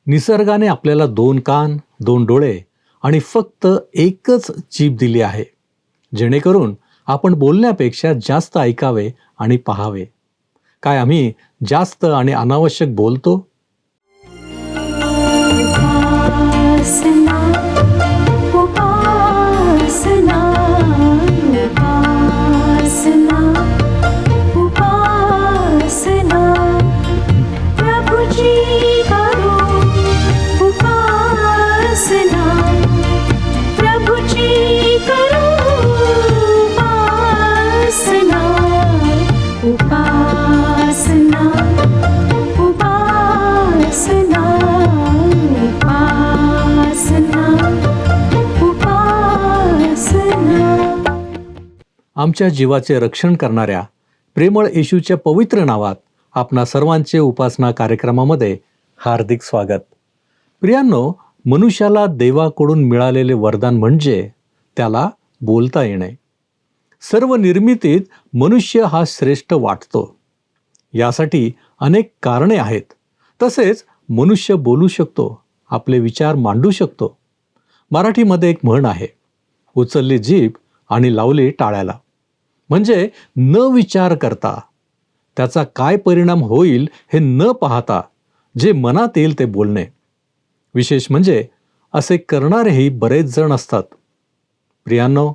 निसर्गाने आपल्याला 2 कान, 2 डोळे आणि फक्त एकच जीभ दिली आहे, जेणेकरून आपण बोलण्यापेक्षा जास्त ऐकावे आणि पाहावे. काय आम्ही जास्त आणि अनावश्यक बोलतो? उपासना उपासना उपासना उपासना प्रभुजी करो उपासना प्रभुजी करो उपासना उपासना उपासना उपासना उपासना. आमच्या जीवाचे रक्षण करणाऱ्या प्रेमळ येशूच्या पवित्र नावात आपणा सर्वांचे उपासना कार्यक्रमामध्ये हार्दिक स्वागत. प्रियांनो, मनुष्याला देवाकडून मिळालेले वरदान म्हणजे त्याला बोलता येणे. सर्व निर्मितीत मनुष्य हा श्रेष्ठ वाटतो. यासाठी अनेक कारणे आहेत. तसेच मनुष्य बोलू शकतो, आपले विचार मांडू शकतो. मराठीमध्ये एक म्हण आहे, उचलली जीभ आणि लावली टाळ्याला. म्हणजे न विचार करता, त्याचा काय परिणाम होईल हे न पाहता जे मनात येईल ते बोलणे. विशेष म्हणजे असे करणारेही बरेच जण असतात. प्रियांनो,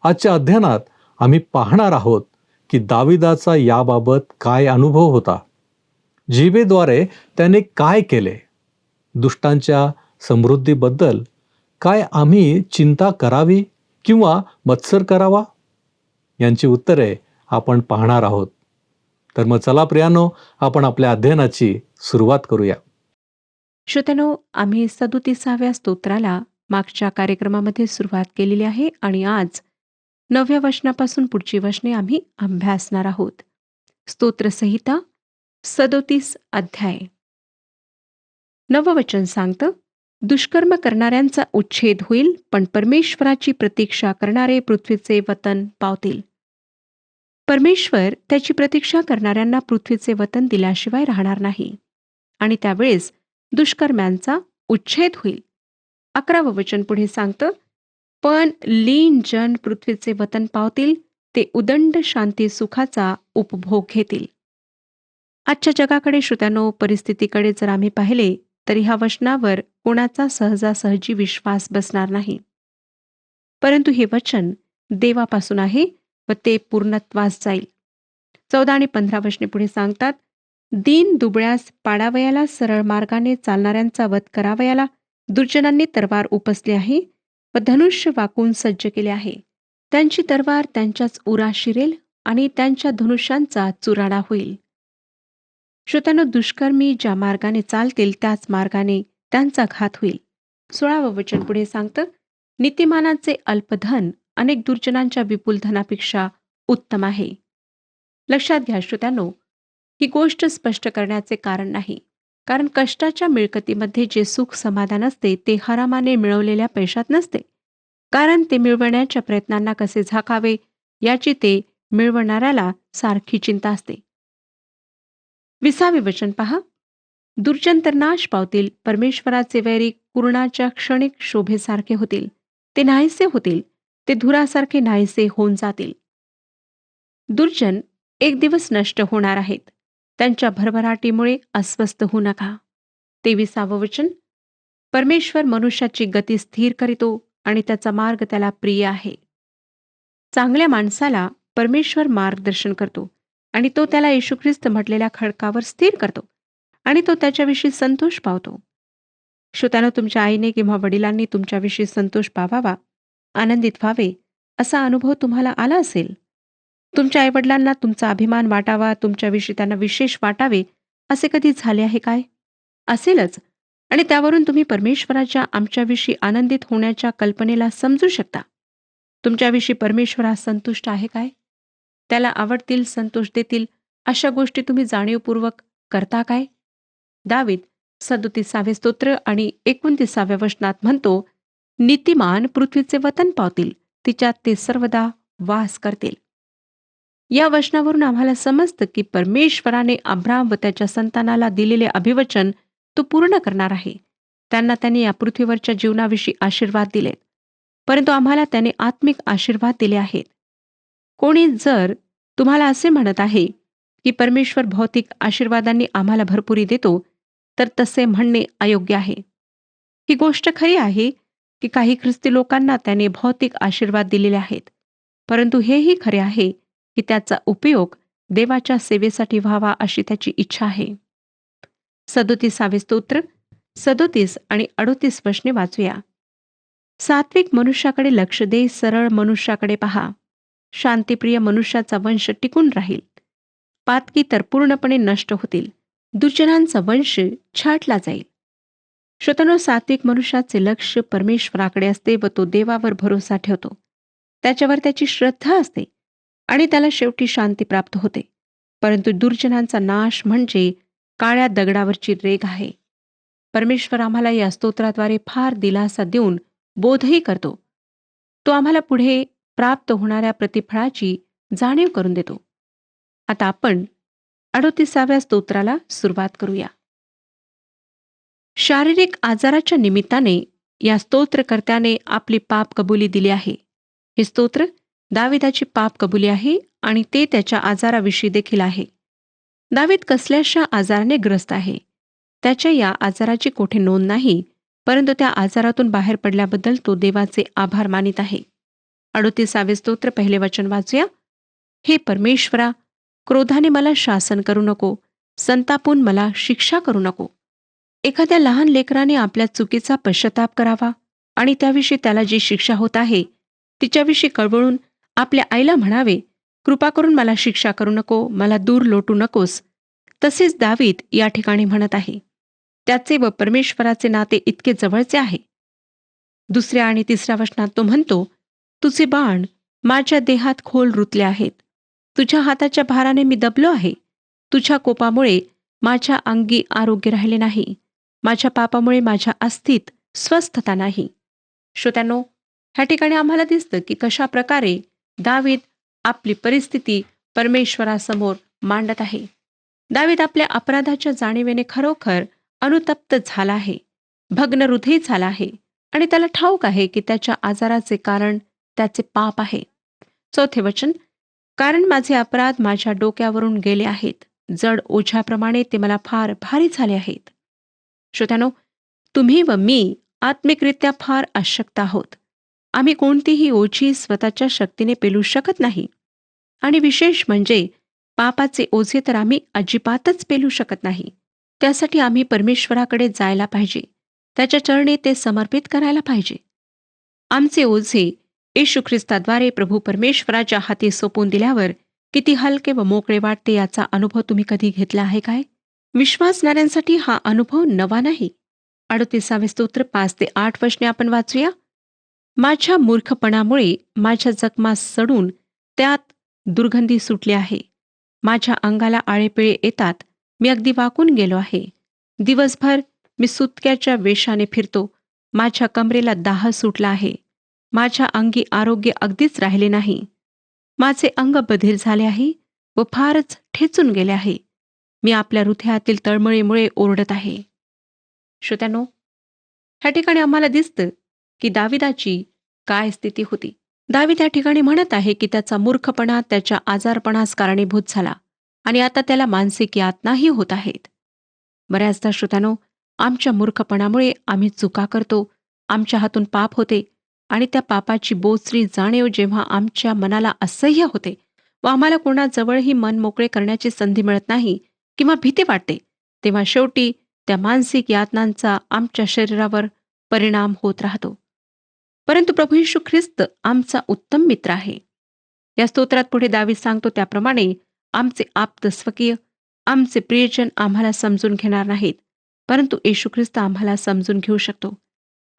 आजच्या अध्ययनात आम्ही पाहणार आहोत की दाविदाचा याबाबत काय अनुभव होता. जिभेद्वारे त्याने काय केले. दुष्टांच्या समृद्धीबद्दल काय आम्ही चिंता करावी किंवा मत्सर करावा, यांची उत्तरे आपण पाहणार आहोत. तर मग चला प्रियांनो, आपण आपल्या अध्ययनाची सुरुवात करूया. श्रोत्यानो, आम्ही 37व्या स्तोत्राला मागच्या कार्यक्रमामध्ये सुरुवात केलेली आहे आणि आज 9व्या वचनापासून पुढची वचने आम्ही अभ्यासणार आहोत. स्तोत्रसंहिता 37 अध्याय. नववचन सांगतं, दुष्कर्म करणाऱ्यांचा उच्छेद होईल, पण परमेश्वराची प्रतीक्षा करणारे पृथ्वीचे वतन पावतील. परमेश्वर त्याची प्रतीक्षा करणाऱ्यांना पृथ्वीचे वतन दिल्याशिवाय राहणार नाही आणि त्यावेळेस दुष्कर्म्यांचा उच्छेद होईल. 11वं वचन पुढे सांगतं, पण लीन जन पृथ्वीचे वतन पावतील, ते उदंड शांती सुखाचा उपभोग घेतील. आजच्या जगाकडे, श्रोत्यानो, परिस्थितीकडे जर आम्ही पाहिले तरी ह्या वचनावर कोणाचा सहजासहजी विश्वास बसणार नाही. परंतु हे वचन देवापासून आहे व ते पूर्णत्वास जाईल. 14 आणि 15 वचने पुढे सांगतात, दीन दुबळ्यास पाडावयाला, सरळ मार्गाने चालणाऱ्यांचा वध करावयाला दुर्जनांनी तरवार उपसली आहे व धनुष्य वाकून सज्ज केले आहे. त्यांची तरवार त्यांच्याच उरा शिरेल आणि त्यांच्या धनुष्यांचा चुराडा होईल. श्रोत्यानो, दुष्कर्मी ज्या मार्गाने चालतील त्याच मार्गाने त्यांचा घात होईल. 16वं वचन पुढे सांगतं, नीतिमानाचे अल्पधन अनेक दुर्जनांच्या विपुल धनापेक्षा उत्तम आहे. लक्षात घ्या श्रोत्यानो, ही गोष्ट स्पष्ट करण्याचे कारण नाही, कारण कष्टाच्या मिळकतीमध्ये जे सुख समाधान असते ते हरामाने मिळवलेल्या पैशात नसते, कारण ते मिळवण्याच्या प्रयत्नांना कसे झाकावे याची ते मिळवणाऱ्याला सारखी चिंता असते. 20वे वचन पहा, दुर्जन तर नाश पावतील, परमेश्वराचे वैरी कुरणाच्या क्षणिक शोभेसारखे होतील. ते नाहीसे होतील, ते धुरासारखे नाहीसे होऊन जातील. दुर्जन एक दिवस नष्ट होणार आहेत. त्यांच्या भरभराटीमुळे अस्वस्थ होऊ नका. 23वं वचन, परमेश्वर मनुष्याची गती स्थिर करीतो आणि त्याचा मार्ग त्याला प्रिय आहे. चांगल्या माणसाला परमेश्वर मार्गदर्शन करतो आणि तो त्याला येशू ख्रिस्त म्हटलेल्या खडकावर स्थिर करतो आणि तो त्याच्याविषयी संतोष पावतो. श्रोत्यानो, तुमच्या आईने किंवा वडिलांनी तुमच्याविषयी संतोष पावावा, आनंदित व्हावे असा अनुभव तुम्हाला आला असेल. तुमच्या आईवडिलांना तुमचा अभिमान वाटावा, तुमच्याविषयी त्यांना विशेष वाटावे असे कधी झाले आहे काय? असेलच, आणि त्यावरून तुम्ही परमेश्वराच्या आमच्याविषयी आनंदित होण्याच्या कल्पनेला समजू शकता. तुमच्याविषयी परमेश्वर हा संतुष्ट आहे काय? त्याला आवडतील, संतोष देतील अशा गोष्टी तुम्ही जाणीवपूर्वक करता काय? दावीद 37वे स्तोत्र आणि 29व्या वचनात म्हणतो, नीतिमान पृथ्वीचे वतन पावतील, तिच्यात ते सर्वदा वास करतील. या वचनावरून आम्हाला समजतं की परमेश्वराने अब्राम व त्याच्या संतानाला दिलेले अभिवचन तो पूर्ण करणार आहे. त्यांना त्याने या पृथ्वीवरच्या जीवनाविषयी आशीर्वाद दिलेत, परंतु आम्हाला त्याने आत्मिक आशीर्वाद दिले आहेत. कोणी जर तुम्हाला असे म्हणत आहे की परमेश्वर भौतिक आशीर्वादांनी आम्हाला भरपुरी देतो, तर तसे म्हणणे अयोग्य आहे. ही गोष्ट खरी आहे की काही ख्रिस्ती लोकांना त्याने भौतिक आशीर्वाद दिलेले आहेत, परंतु हेही खरे आहे की त्याचा उपयोग देवाच्या सेवेसाठी व्हावा अशी त्याची इच्छा आहे. 37 स्तोत्र 37 आणि 38 वचने वाचूया. सात्विक मनुष्याकडे लक्ष दे, सरळ मनुष्याकडे पहा. शांतिप्रिय मनुष्याचा वंश टिकून राहील. पातकी तर पूर्णपणे नष्ट होतील, दुर्जनांचा वंश छाटला जाईल. श्रोत्यांनो, सात्विक मनुष्याचे लक्ष परमेश्वराकडे असते व तो देवावर भरोसा ठेवतो. त्याच्यावर त्याची श्रद्धा असते आणि त्याला शेवटी शांती प्राप्त होते. परंतु दुर्जनांचा नाश म्हणजे काळ्या दगडावरची रेघ आहे. परमेश्वर आम्हाला या स्तोत्राद्वारे फार दिलासा देऊन बोधही करतो. तो आम्हाला पुढे प्राप्त होणाऱ्या प्रतिफळाची जाणीव करून देतो. आता आपण 38व्या स्तोत्राला सुरुवात करूया. शारीरिक आजाराच्या निमित्ताने या स्तोत्रकर्त्याने आपली पाप कबुली दिली आहे. हे स्तोत्र दाविदाची पाप कबुली आहे आणि ते त्याच्या आजाराविषयी देखील आहे. दावीद कसल्याशा आजाराने ग्रस्त आहे. त्याच्या या आजाराची कोठे नोंद नाही, परंतु त्या आजारातून बाहेर पडल्याबद्दल तो देवाचे आभार मानित आहे. 38 स्तोत्र पहिले वचन वाचूया. हे परमेश्वरा, क्रोधाने मला शासन करू नको, संतापून मला शिक्षा करू नको. एखाद्या लहान लेकराने आपल्या चुकीचा पश्चाताप करावा आणि त्याविषयी त्याला जी शिक्षा होत आहे तिच्याविषयी कळवळून आपल्या आईला म्हणावे, कृपा करून मला शिक्षा करू नको, मला दूर लोटू नकोस. तसेच दावीद या ठिकाणी म्हणत आहे. त्याचे व परमेश्वराचे नाते इतके जवळचे आहे. 2 आणि 3 वचनात तो म्हणतो, तुझे बाण माझ्या देहात खोल रुतले आहेत. तुझ्या हाताच्या भाराने मी दबलो आहे. तुझ्या कोपामुळे माझ्या अंगी आरोग्य राहिले नाही. माझ्या पापामुळे माझ्या अस्थित स्वस्थता नाही. श्रोत्यांनो, ह्या ठिकाणी आम्हाला दिसतं की कशा प्रकारे दावीद आपली परिस्थिती परमेश्वरासमोर मांडत आहे. दावीद आपल्या अपराधाच्या जाणीवेने खरोखर अनुतप्त झाला आहे, भग्न हृदयी झाला आहे आणि त्याला ठाऊक आहे की त्याच्या आजाराचे कारण त्याचे पाप आहे. 4 वचन, कारण माझे अपराध माझ्या डोक्यावरून गेले आहेत, जड ओझ्याप्रमाणे ते मला फार भारी झाले आहेत. श्रोत्यानो, तुम्ही व मी आत्मिकरित्या फार अशक्त आहोत. आम्ही कोणतीही ओझी स्वतःच्या शक्तीने पेलू शकत नाही आणि विशेष म्हणजे पापाचे ओझे तर आम्ही अजिबातच पेलू शकत नाही. त्यासाठी आम्ही परमेश्वराकडे जायला पाहिजे, त्याच्या चरणी ते समर्पित करायला पाहिजे. आमचे ओझे येशू ख्रिस्ताद्वारे प्रभू परमेश्वराच्या हाती सोपवून दिल्यावर किती हलके व मोकळे वाटते याचा अनुभव तुम्ही कधी घेतला आहे काय? विश्वासणाऱ्यांसाठी हा अनुभव नवा नाही. 38 स्तोत्र 5 ते 8 वचने आपण वाचूया. माझ्या मूर्खपणामुळे माझ्या जखमा सडून त्यात दुर्गंधी सुटली आहे. माझ्या अंगाला आळेपिळे येतात. मी अगदी वाकून गेलो आहे. दिवसभर मी सुतक्याच्या वेशाने फिरतो. माझ्या कमरेला दाह सुटला आहे. माझ्या अंगी आरोग्य अगदीच राहिले नाही. माझे अंग बधीर झाले आहे व फारच ठेचून गेले आहे. मी आपल्या हृदयातील तळमळीमुळे ओरडत आहे. श्रोत्यांनो, ह्या ठिकाणी आम्हाला दिसतं की दाविदाची काय स्थिती होती. दावीद या ठिकाणी म्हणत आहे की त्याचा मूर्खपणा त्याच्या आजारपणास कारणीभूत झाला आणि आता त्याला मानसिक यातनाही होत आहेत. बऱ्याचदा श्रोत्यांनो, आमच्या मूर्खपणामुळे आम्ही चुका करतो, आमच्या हातून पाप होते आणि त्या पापाची बोचरी जाणीव जेव्हा आमच्या मनाला असह्य होते व आम्हाला कोणाजवळही मन मोकळे करण्याची संधी मिळत नाही किंवा भीती वाटते, तेव्हा शेवटी त्या मानसिक यातनांचा आमच्या शरीरावर परिणाम होत राहतो. परंतु प्रभू येशू ख्रिस्त आमचा उत्तम मित्र आहे. या स्तोत्रात पुढे दावीद सांगतो त्याप्रमाणे आमचे आप्त स्वकीय, आमचे प्रियजन आम्हाला समजून घेणार नाहीत, परंतु येशू ख्रिस्त आम्हाला समजून घेऊ शकतो.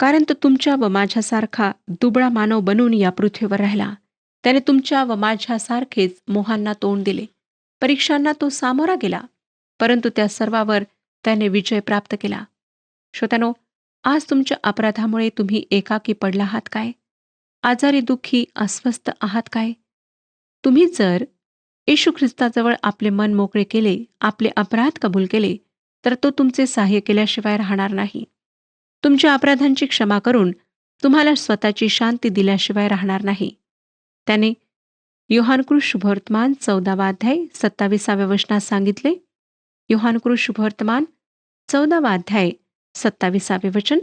कारण तो तुमच्या व माझ्यासारखा दुबळा मानव बनून या पृथ्वीवर राहिला. त्याने तुमच्या व माझ्यासारखेच मोहांना तोंड दिले. परीक्षांना तो सामोरा गेला, परंतु त्या सर्वावर त्याने विजय प्राप्त केला. श्रोत्यानो, आज तुमच्या अपराधामुळे तुम्ही एकाकी पडला आहात काय? आजारी, दुःखी, अस्वस्थ आहात काय? तुम्ही जर येशू ख्रिस्ताजवळ आपले मन मोकळे केले, आपले अपराध कबूल केले, तर तो तुमचे सहाय्य केल्याशिवाय राहणार नाही. तुमच्या अपराधांची क्षमा करून तुम्हाला स्वतःची शांती दिल्याशिवाय राहणार नाही. त्याने योहानकृत शुभवर्तमान 14वा अध्याय 27व्या वचनात सांगितले. योहानकृत शुभवर्तमान 14वा अध्याय 27वे वचन,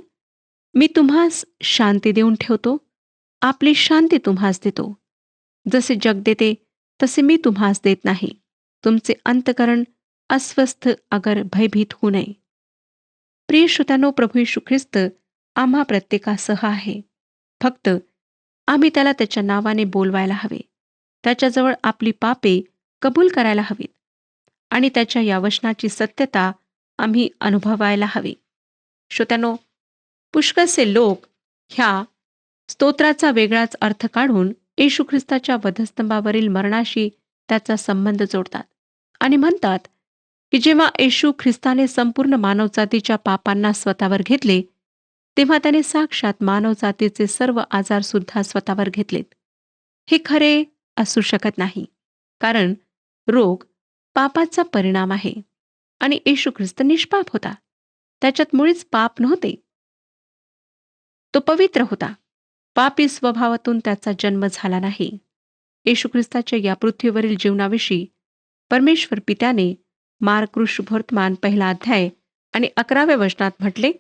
मी तुम्हास शांती देऊन ठेवतो, आपली शांती तुम्हास देतो. जसे जग देते तसे मी तुम्हास देत नाही. तुमचे अंतकरण अस्वस्थ अगर भयभीत होऊ नये. प्रिय श्रोत्यांनो, प्रभू येशू ख्रिस्त आम्हा प्रत्येकासह आहे. फक्त आम्ही त्याला त्याच्या नावाने बोलवायला हवे, त्याच्याजवळ आपली पापे कबूल करायला हवीत आणि त्याच्या या वचनाची सत्यता आम्ही अनुभवायला हवी. श्रोत्यांनो, पुष्कळसे लोक ह्या स्तोत्राचा वेगळाच अर्थ काढून येशू ख्रिस्ताच्या वधस्तंभावरील मरणाशी त्याचा संबंध जोडतात आणि म्हणतात की जेव्हा येशू ख्रिस्ताने संपूर्ण मानवजातीच्या पापांना स्वतःवर घेतले, तेव्हा त्याने साक्षात मानवजातीचे सर्व आजार सुद्धा स्वतःवर घेतलेत. हे खरे असू शकत नाही, कारण रोग पापाचा परिणाम आहे आणि येशू ख्रिस्त निष्पाप होता. त्याच्यात मुळीच पाप नव्हते. तो पवित्र होता. पापी स्वभावातून त्याचा जन्म झाला नाही. येशू ख्रिस्ताच्या या पृथ्वीवरील जीवनाविषयी परमेश्वर पित्याने मार्क शुभवर्तमान 1 अध्याय आणि 11व्या वचनात म्हटले.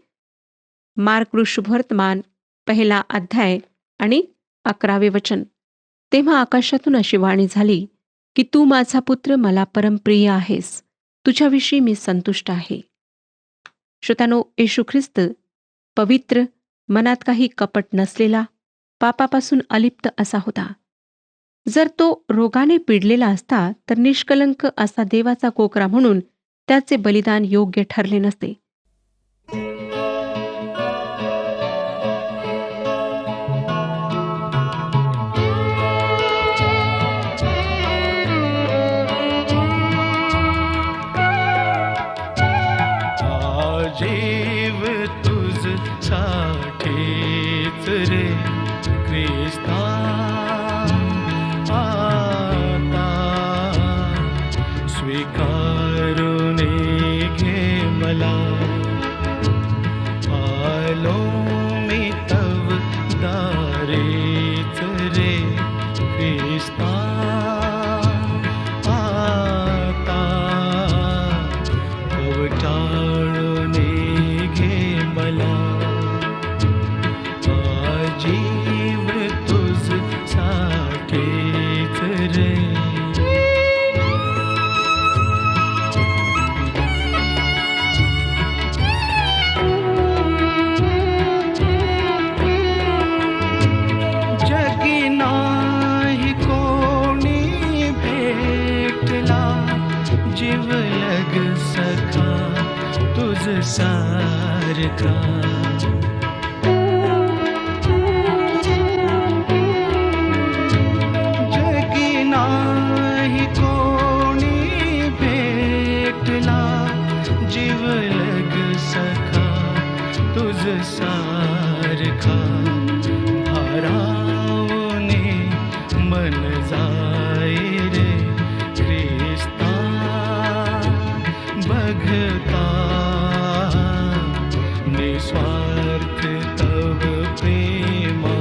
मार्क शुभवर्तमान 1 अध्याय आणि 11वे वचन, तेव्हा आकाशातून अशी वाणी झाली की तू माझा पुत्र मला परमप्रिय आहेस, तुझ्याविषयी मी संतुष्ट आहे. श्रोत्यानो, येशू ख्रिस्त पवित्र, मनात काही कपट नसलेला, पापापासून अलिप्त असा होता. जर तो रोगाने पिडलेला असता तर निष्कलंक असा देवाचा कोकरा म्हणून त्याचे बलिदान योग्य ठरले नसते. जीव तुझ साठीच रे ख्रिस्ता, आता स्वीकारून घे मला. आलो मी तव दारीच रे ख्रिस्ता, आता कवटाळून घे मला. जीव तुझ साठीच रे. जगी नाही कोणी भेटला, जीवलग सखा तुझ सारखा. जगी नाही कोणी भेटला, जीवलग सखा तुझ सारखा. भारावने मन जाय रे ख्रिस्ता, बघता निस्वार्थ तव प्रेमा.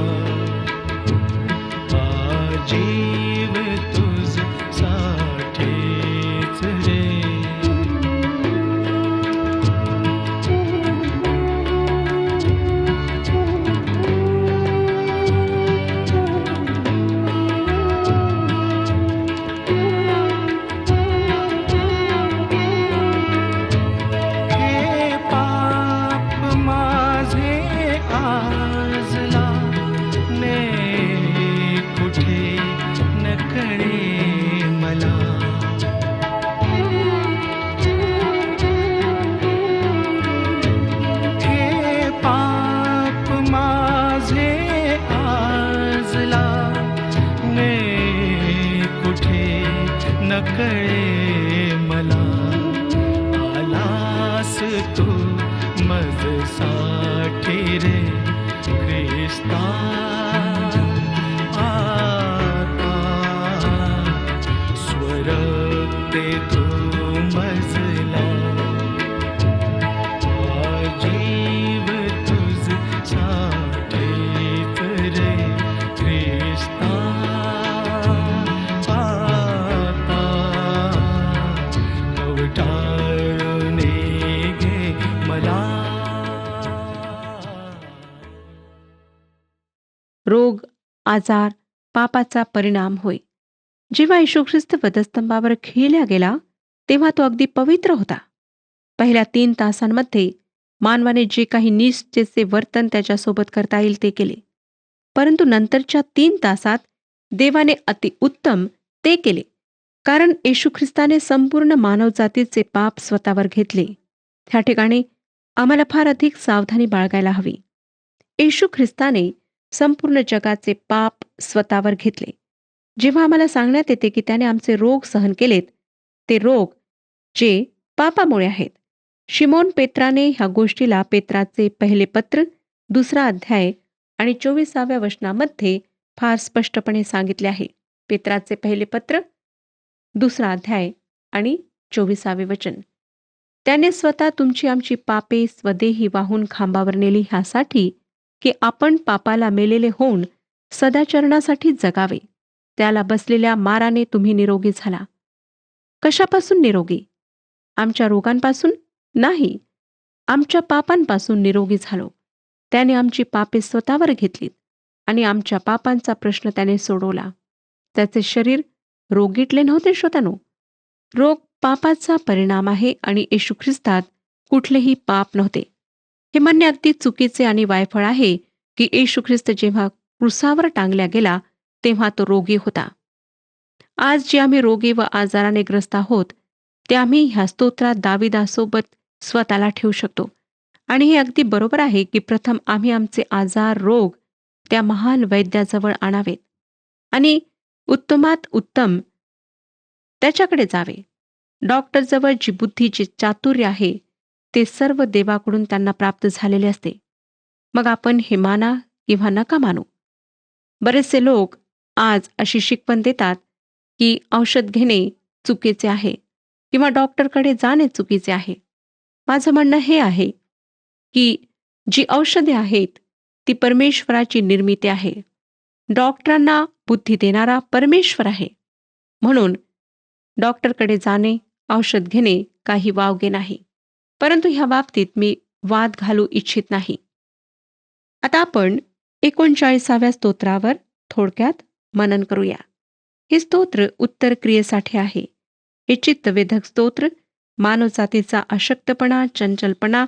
जीव तुझ साठीच रे. हे पाप माझे आजला, ने कुठे नकळे मला. हे पाप माझे आजला, ने कुठे नकळे मला. आलास तू मजसाठी रे ख्रिस्ता, आता स्वरते तू मजला. जीव तुझ रोग, आजार, पापाचा परिणाम होय. जेव्हा येशू ख्रिस्त वधस्तंभावर खिळला गेला तेव्हा तो अगदी पवित्र होता. पहिल्या 3 तासांमध्ये मानवाने जे काही निष्ठेचे वर्तन त्याच्यासोबत करता येईल ते केले. परंतु नंतरच्या 3 तासात देवाने अतिउत्तम ते केले, कारण येशू ख्रिस्ताने संपूर्ण मानवजातीचे पाप स्वतःवर घेतले. ह्या ठिकाणी आम्हाला फार अधिक सावधानी बाळगायला हवी. येशू ख्रिस्ताने संपूर्ण जगाचे पाप स्वतःवर घेतले. जेव्हा आम्हाला सांगण्यात येते की त्याने आमचे रोग सहन केलेत, ते रोग जे पापामुळे आहेत. शिमोन पेत्राने ह्या गोष्टीला पेत्राचे पहिले पत्र 2 अध्याय आणि 24व्या वचनामध्ये फार स्पष्टपणे सांगितले आहे. पेत्राचे पहिले पत्र 2 अध्याय आणि 24वे वचन. त्याने स्वतः तुमची आमची पापे स्वदेही वाहून खांबावर नेली, ह्यासाठी की आपण पापाला मेलेले होऊन सदाचरणासाठी जगावे. त्याला बसलेल्या माराने तुम्ही निरोगी झाला. कशापासून निरोगी? आमच्या रोगांपासून नाही, आमच्या पापांपासून निरोगी झालो. त्याने आमची पापे स्वतःवर घेतलीत आणि आमच्या पापांचा प्रश्न त्याने सोडवला. त्याचे शरीर रोगीटले नव्हते श्रोत्यानो. रोग पापाचा परिणाम आहे आणि येशू ख्रिस्तात कुठलेही पाप नव्हते. हे म्हणणे अगदी चुकीचे आणि वायफळ आहे की येशू ख्रिस्त जेव्हा क्रुसावर टांगला गेला तेव्हा तो रोगी होता. आज जे आम्ही रोगी व आजाराने ग्रस्त आहोत ते आम्ही ह्या स्तोत्रात दाविदासोबत स्वतःला ठेवू शकतो. आणि हे अगदी बरोबर आहे की प्रथम आम्ही आमचे आजार, रोग त्या महान वैद्याजवळ आणावेत आणि उत्तमात उत्तम त्याच्याकडे जावे. डॉक्टरजवळ जी बुद्धी, जे चातुर्य आहे ते सर्व देवाकडून त्यांना प्राप्त झालेले असते. मग आपण हे माना किंवा नका मानू. बरेचसे लोक आज अशी शिकवण देतात की औषध घेणे चुकीचे आहे किंवा डॉक्टरकडे जाणे चुकीचे आहे. माझं म्हणणं हे आहे की जी औषधे आहेत ती परमेश्वराची निर्मिती आहे. डॉक्टरांना बुद्धी देणारा परमेश्वर आहे. म्हणून डॉक्टरकडे जाणे, औषध घेणे काही वावगे नाही. परंतु ह्या बाबतीत मी वाद घालू इच्छित नाही. आता आपण 39व्या स्तोत्रावर थोडक्यात मनन करूया. हे स्तोत्र उत्तर क्रियेसाठी आहे. हे चित्तवेधक स्तोत्र मानवजातीचा अशक्तपणा, चंचलपणा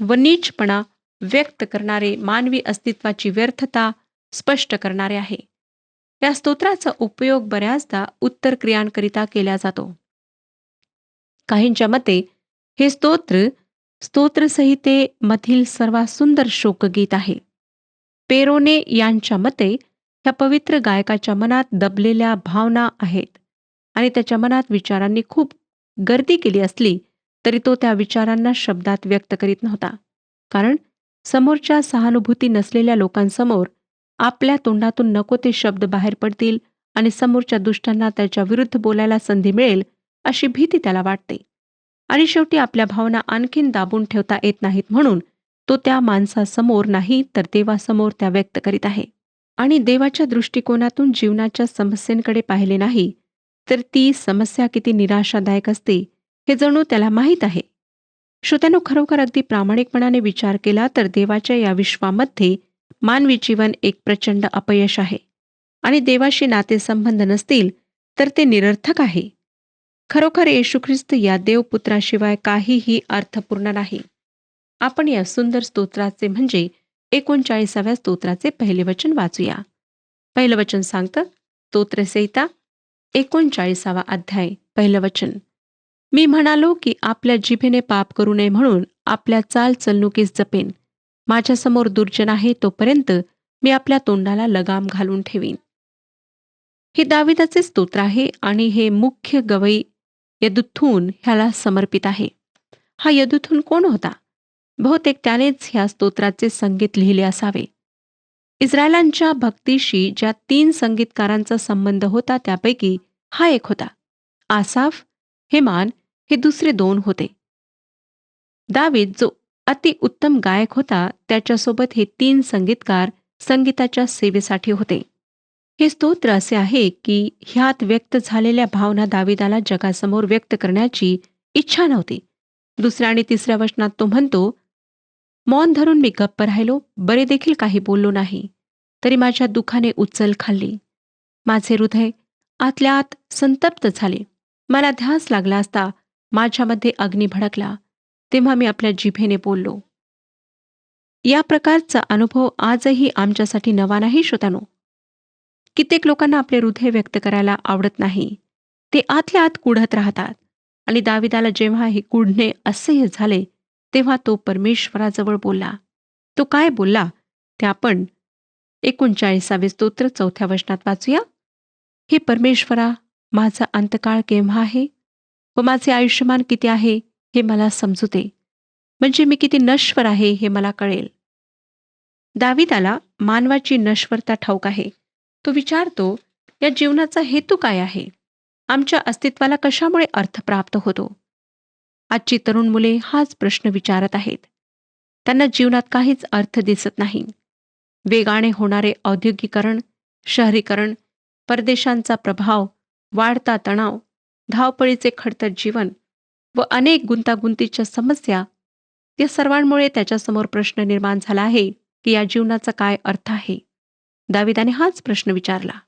व नीचपणा व्यक्त करणारे, मानवी अस्तित्वाची व्यर्थता स्पष्ट करणारे आहे. या स्तोत्राचा उपयोग बऱ्याचदा उत्तर क्रियांकरिता केला जातो. काहींच्या मते हे स्तोत्रसंहितेमधील सर्वात सुंदर शोकगीत आहे. पेरोने यांच्या मते ह्या पवित्र गायकाच्या मनात दबलेल्या भावना आहेत आणि त्याच्या मनात विचारांनी खूप गर्दी केली असली तरी तो त्या विचारांना शब्दात व्यक्त करीत नव्हता. कारण समोरच्या सहानुभूती नसलेल्या लोकांसमोर आपल्या तोंडातून नको ते शब्द बाहेर पडतील आणि समोरच्या दुष्टांना त्याच्या विरुद्ध बोलायला संधी मिळेल अशी भीती त्याला वाटते. आणि शेवटी आपल्या भावना आणखीन दाबून ठेवता येत नाहीत म्हणून तो त्या माणसासमोर नाही तर देवासमोर त्या व्यक्त करीत आहे. आणि देवाच्या दृष्टिकोनातून जीवनाच्या समस्येकडे पाहिले नाही तर ती समस्या किती निराशादायक असते हे जणू त्याला माहीत आहे. श्रोत्यानो, खरोखर अगदी प्रामाणिकपणाने विचार केला तर देवाच्या या विश्वामध्ये मानवी जीवन एक प्रचंड अपयश आहे आणि देवाशी नातेसंबंध नसतील तर ते निरर्थक आहे. खरोखर येशू ख्रिस्त या देवपुत्राशिवाय काहीही अर्थपूर्ण नाही. आपण या सुंदर स्तोत्राचे म्हणजे 39व्या स्तोत्राचे पहिले वचन वाचूया. पहिलं वचन सांगतं, स्तोत्रसंहिता 39वा अध्याय, पहिलं वचन. मी म्हणालो की आपल्या जिभेने पाप करू नये म्हणून आपल्या चालचलणुकीस जपेन. माझ्यासमोर दुर्जन आहे तोपर्यंत मी आपल्या तोंडाला लगाम घालून ठेवीन. हे दाविदाचे स्तोत्र आहे आणि हे मुख्य गवई यदुथून ह्याला समर्पित आहे. हा यदुथून कोण होता? बहुतेक त्यानेच ह्या स्तोत्राचे संगीत लिहिले असावे. इस्रायलांच्या भक्तीशी ज्या 3 संगीतकारांचा संबंध होता त्यापैकी हा एक होता. आसाफ, हेमान हे दुसरे 2 होते. दावीद जो अतिउत्तम गायक होता त्याच्यासोबत हे 3 संगीतकार संगीताच्या सेवेसाठी होते. हे स्तोत्र असे आहे की ह्यात व्यक्त झालेल्या भावना दाविदाला जगासमोर व्यक्त करण्याची इच्छा नव्हती. 2 आणि 3 वचनात तो म्हणतो, मौन धरून मी गप्प राहिलो, बरे देखील काही बोललो नाही. तरी माझ्या दुःखाने उचल खाल्ली. माझे हृदय आतल्या आत संतप्त झाले. मला ध्यास लागला असता माझ्यामध्ये अग्नी भडकला. तेव्हा मी आपल्या जिभेने बोललो. या प्रकारचा अनुभव आजही आमच्यासाठी नवा नाही श्रोत्यानो. कित्येक लोकांना आपले हृदय व्यक्त करायला आवडत नाही. ते आतल्या आत कुढत राहतात. आणि दाविदाला जेव्हा हे कुढणे असह्य झाले तेव्हा तो परमेश्वराजवळ बोलला. तो काय बोलला ते आपण 39 स्तोत्र 4 वचनात वाचूया. हे परमेश्वरा, माझा अंतकाळ केव्हा आहे व माझे आयुष्यमान किती आहे हे मला समजू दे, म्हणजे मी किती नश्वर आहे हे मला कळेल. दाविदाला मानवाची नश्वरता ठाऊक आहे. तो विचारतो, या जीवनाचा हेतू काय आहे? आमच्या अस्तित्वाला कशामुळे अर्थ प्राप्त होतो? आजची तरुण मुले हाच प्रश्न विचारत आहेत. त्यांना जीवनात काहीच अर्थ दिसत नाही. वेगाने होणारे औद्योगिकरण, शहरीकरण, परदेशांचा प्रभाव, वाढता तणाव, धावपळीचे खडतर जीवन व अनेक गुंतागुंतीच्या समस्या, या सर्वांमुळे त्याच्यासमोर प्रश्न निर्माण झाला आहे की या जीवनाचा काय अर्थ आहे? दाविदाने हाच प्रश्न विचारला.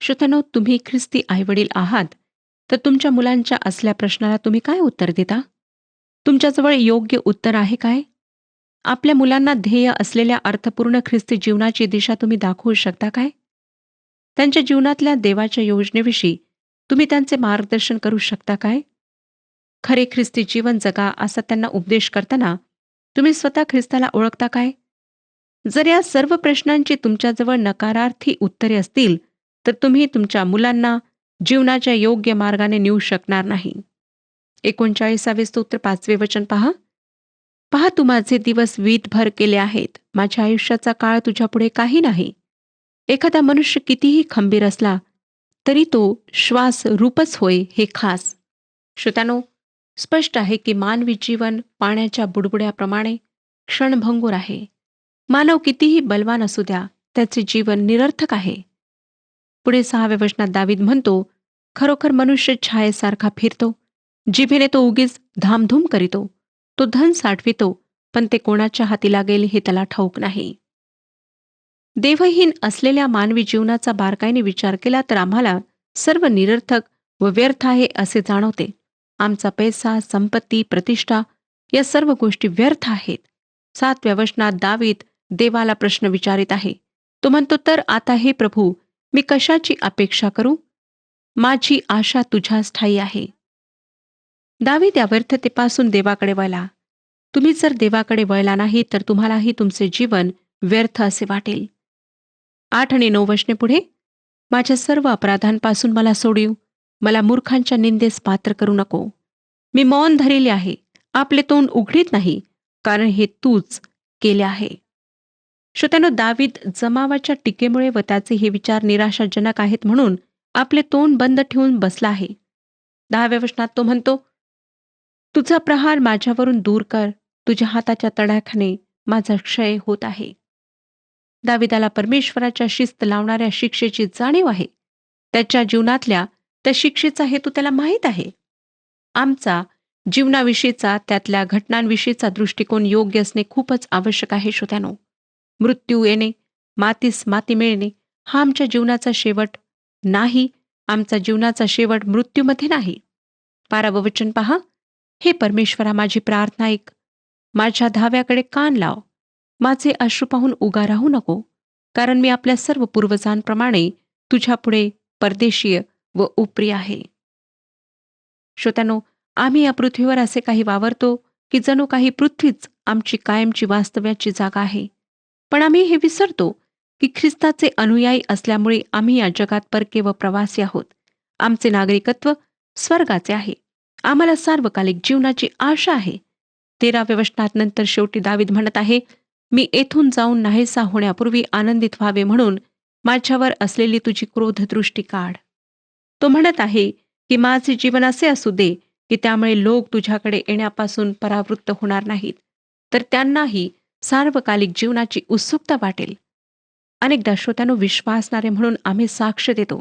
श्रोत्यानो, तुम्ही ख्रिस्ती आईवडील आहात, तर तुमच्या मुलांच्या असल्या प्रश्नाला तुम्ही काय उत्तर देता? तुमच्याजवळ योग्य उत्तर आहे काय? आपल्या मुलांना ध्येय असलेल्या अर्थपूर्ण ख्रिस्ती जीवनाची दिशा तुम्ही दाखवू शकता काय? त्यांच्या जीवनातल्या देवाच्या योजनेविषयी तुम्ही त्यांचे मार्गदर्शन करू शकता काय? खरे ख्रिस्ती जीवन जगा असा त्यांना उपदेश करताना तुम्ही स्वतः ख्रिस्ताला ओळखता काय? जर या सर्व प्रश्नांची तुमच्याजवळ नकारार्थी उत्तरे असतील तर तुम्ही तुमच्या मुलांना जीवनाच्या योग्य मार्गाने नेऊ शकणार नाही. 39 स्तोत्र 5 वचन पहा. पहा, तू माझे दिवस वीतभर केले आहेत. माझ्या आयुष्याचा काळ तुझ्यापुढे काही नाही. एखादा मनुष्य कितीही खंबीर असला तरी तो श्वास रूपच होय हे खास. श्रोत्यानो, स्पष्ट आहे की मानवी जीवन पाण्याच्या बुडबुड्याप्रमाणे क्षणभंगूर आहे. मानव कितीही बलवान असू द्या, त्याचे जीवन निरर्थक आहे. पुढे 6 वचनात दावीद म्हणतो, खरोखर मनुष्य छायेसारखा फिरतो, जिभेने तो उगीच धामधूम करीतो. तो धन साठवितो, पण ते कोणाच्या हाती लागेल हे त्याला ठाऊक नाही. देवहीन असलेल्या मानवी जीवनाचा बारकाईने विचार केला तर आम्हाला सर्व निरर्थक व व्यर्थ आहे असे जाणवते. आमचा पैसा, संपत्ती, प्रतिष्ठा या सर्व गोष्टी व्यर्थ आहेत. 7व्या वचनात दावीद देवाला प्रश्न विचारित आहे. तो म्हणतो, तर आता हे प्रभू, मी कशाची अपेक्षा करू? माझी आशा तुझ्यास ठायी आहे. दावीद या व्यर्थतेपासून देवाकडे वळला. तुम्ही जर देवाकडे वळला नाही तर तुम्हालाही तुमचे जीवन व्यर्थ असे वाटेल. 8 आणि 9 वचने पुढे. माझ्या सर्व अपराधांपासून मला सोडीव, मला मूर्खांच्या निंदेस पात्र करू नको. मी मौन धरिले आहे, आपले तोंड उघडीत नाही, कारण हे तूच केले आहे. श्रोत्यानो, दावीद जमावाच्या टीकेमुळे व त्याचे हे विचार निराशाजनक आहेत म्हणून आपले तोंड बंद ठेवून बसला आहे. 10व्या वचनात तो म्हणतो, तुझा प्रहार माझ्यावरून दूर कर, तुझ्या हाताच्या तडाख्याने माझा क्षय होत आहे. दाविदाला परमेश्वराच्या शिस्त लावणाऱ्या शिक्षेची जाणीव आहे. त्याच्या जीवनातल्या त्या शिक्षेचा हेतू त्याला माहीत आहे. आमचा जीवनाविषयीचा, त्यातल्या घटनांविषयीचा दृष्टिकोन योग्य असणे खूपच आवश्यक आहे. श्रोत्यानो, मृत्यू येणे, मातीस माती मिळणे हा आमच्या जीवनाचा शेवट नाही. आमचा जीवनाचा शेवट मृत्यूमध्ये नाही. 12वं वचन पहा. हे परमेश्वरा, माझी प्रार्थना ऐक, माझ्या धाव्याकडे कान लाव. माझे अश्रू पाहून उगा राहू नको, कारण मी आपल्या सर्व पूर्वजांप्रमाणे तुझ्यापुढे परदेशीय व उपरी आहे. श्रोत्यानो, आम्ही या पृथ्वीवर असे काही वावरतो की जणू काही पृथ्वीच आमची कायमची वास्तव्याची जागा आहे. पण आम्ही हे विसरतो की ख्रिस्ताचे अनुयायी असल्यामुळे आम्ही या जगात परके व प्रवासी आहोत. आमचे नागरिकत्व स्वर्गाचे आहे. आम्हाला सार्वकालिक जीवनाची आशा आहे. 13व्या वचनात नंतर शेवटी दावीद म्हणत आहे, मी येथून जाऊन नाहीसा होण्यापूर्वी आनंदित व्हावे म्हणून माझ्यावर असलेली तुझी क्रोधदृष्टी काढ. तो म्हणत आहे की माझे जीवन असे असू दे की त्यामुळे लोक तुझ्याकडे येण्यापासून परावृत्त होणार नाहीत, तर त्यांनाही सार्वकालिक जीवनाची उत्सुकता वाटेल. अनेकदा श्रोत्यानो, विश्वासणारे म्हणून आम्ही साक्ष देतो.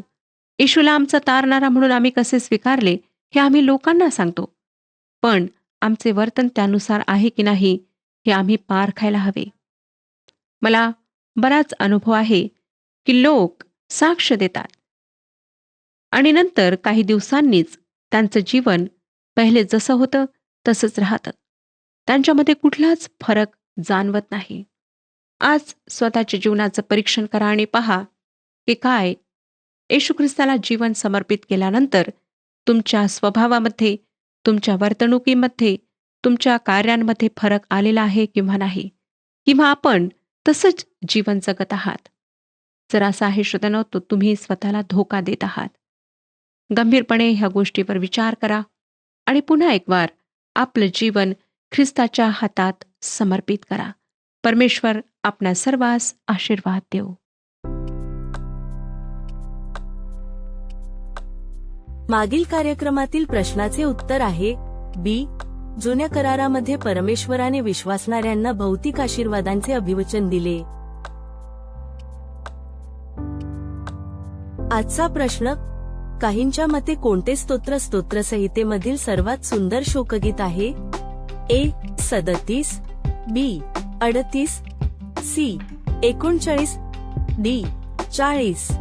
येशूला आमचा तारणारा म्हणून आम्ही कसे स्वीकारले हे आम्ही लोकांना सांगतो. पण आमचे वर्तन त्यानुसार आहे की नाही हे आम्ही पारखायला हवे. मला बराच अनुभव आहे की लोक साक्ष देतात आणि नंतर काही दिवसांनीच त्यांचं जीवन पहिले जसं होतं तसंच राहतं. त्यांच्यामध्ये कुठलाच फरक जाणवत नाही. आज स्वतःच्या जीवनाचं परीक्षण करा आणि पहा की काय येशू ख्रिस्ताला जीवन समर्पित केल्यानंतर तुमच्या स्वभावामध्ये, तुमच्या वर्तणुकीमध्ये, तुमच्या कार्यांमध्ये फरक आलेला आहे किंवा नाही, किंवा आपण तसंच जीवन जगत आहात. जर असं आहे श्रोत्यानो, तर तुम्ही स्वतःला धोका देत आहात. गंभीरपणे ह्या गोष्टीवर विचार करा आणि पुन्हा एक वार आपलं जीवन ख्रिस्ताच्या हातात समर्पित करा. परमेश्वर आपणा सर्वांस आशीर्वाद देव. मागील कार्यक्रमातील प्रश्नाचे उत्तर आहे बी. जुन्या करारामध्ये परमेश्वराने विश्वासणाऱ्यांना भौतिक आशीर्वादांचे अभिवचन दिले. आजचा प्रश्न, काहींच्या मते कोणते स्तोत्र स्तोत्रसंहितेमधील सर्वात सुंदर शोकगीत आहे? ए. 37, बी. 38, सी. 39, डी. 40.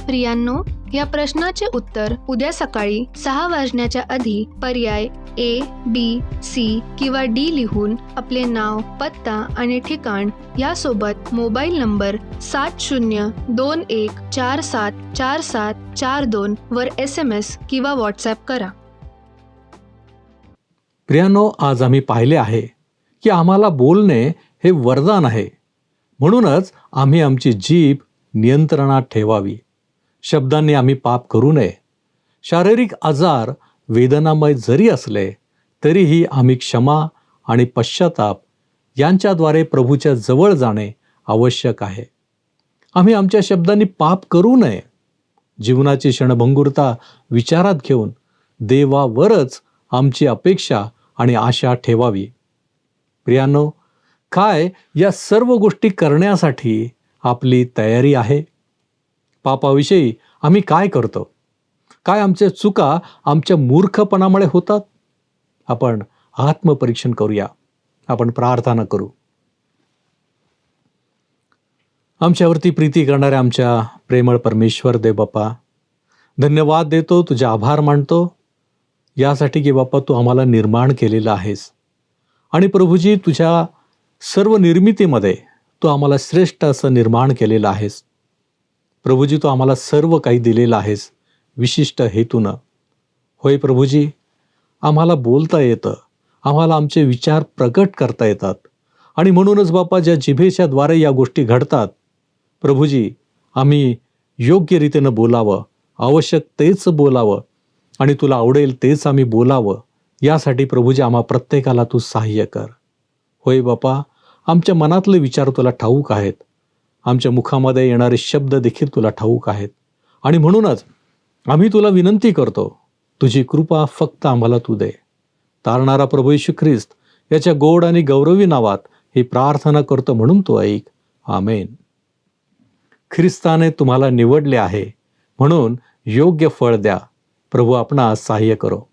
प्रियांनो, या प्रश्नाचे उत्तर उद्या सकाळी 6 वाजण्याच्या आधी पर्याय ए, बी, सी किंवा डी लिहून आपले नाव, पत्ता आणि ठिकाण यासोबत मोबाईल नंबर 7021474742 वर SMS किंवा व्हॉट्सॲप करा. प्रियांनो, आज आम्ही पाहिले आहे की आम्हाला बोलणे हे वरदान आहे. म्हणूनच आम्ही आमची जीभ नियंत्रणात ठेवावी. शब्दांनी आम्ही पाप करू नये. शारीरिक आजार वेदनामय जरी असले तरीही आम्ही क्षमा आणि पश्चाताप यांच्याद्वारे प्रभूच्या जवळ जाणे आवश्यक आहे. आम्ही आमच्या शब्दांनी पाप करू नये. जीवनाची क्षणभंगुरता विचारात घेऊन देवावरच आमची अपेक्षा आणि आशा ठेवावी. प्रियांनो, काय या सर्व गोष्टी करण्यासाठी आपली तयारी आहे? पापाविषयी आम्ही काय करतो? काय आमच्या चुका आमच्या मूर्खपणामुळे होतात? आपण आत्मपरीक्षण करूया. आपण प्रार्थना करू. आमच्यावरती प्रीती करणाऱ्या आमच्या प्रेमळ परमेश्वर देव बाप्पा, धन्यवाद देतो, तुझे आभार मानतो यासाठी की बाप्पा तू आम्हाला निर्माण केलेलं आहेस. आणि प्रभूजी, तुझ्या सर्व निर्मितीमध्ये तू आम्हाला श्रेष्ठ असं निर्माण केलेलं आहेस. प्रभूजी, तू आम्हाला सर्व काही दिलेलं आहेस विशिष्ट हेतूनं. होय प्रभूजी, आम्हाला बोलता येतं, आम्हाला आमचे विचार प्रकट करता येतात. आणि म्हणूनच बाप्पा, ज्या जिभेच्या द्वारे या गोष्टी घडतात, प्रभूजी, आम्ही योग्य रीतीनं बोलावं, आवश्यक तेच बोलावं आणि तुला आवडेल तेच आम्ही बोलावं. यासाठी प्रभूजी आम्हा प्रत्येकाला तू सहाय्य कर. होय बाप्पा, आमच्या मनातले विचार तुला ठाऊक आहेत. आमच्या मुखामध्ये येणारे शब्द देखील तुला ठाऊक आहेत. आणि म्हणूनच आम्ही तुला विनंती करतो, तुझी कृपा फक्त आम्हाला तू दे. तारणारा प्रभू येशू ख्रिस्त याच्या गोड आणि गौरवी नावात ही प्रार्थना करतो, म्हणून तू ऐक. आमेन. ख्रिस्ताने तुम्हाला निवडले आहे, म्हणून योग्य फळ द्या. प्रभू आपणास सहाय्य करो.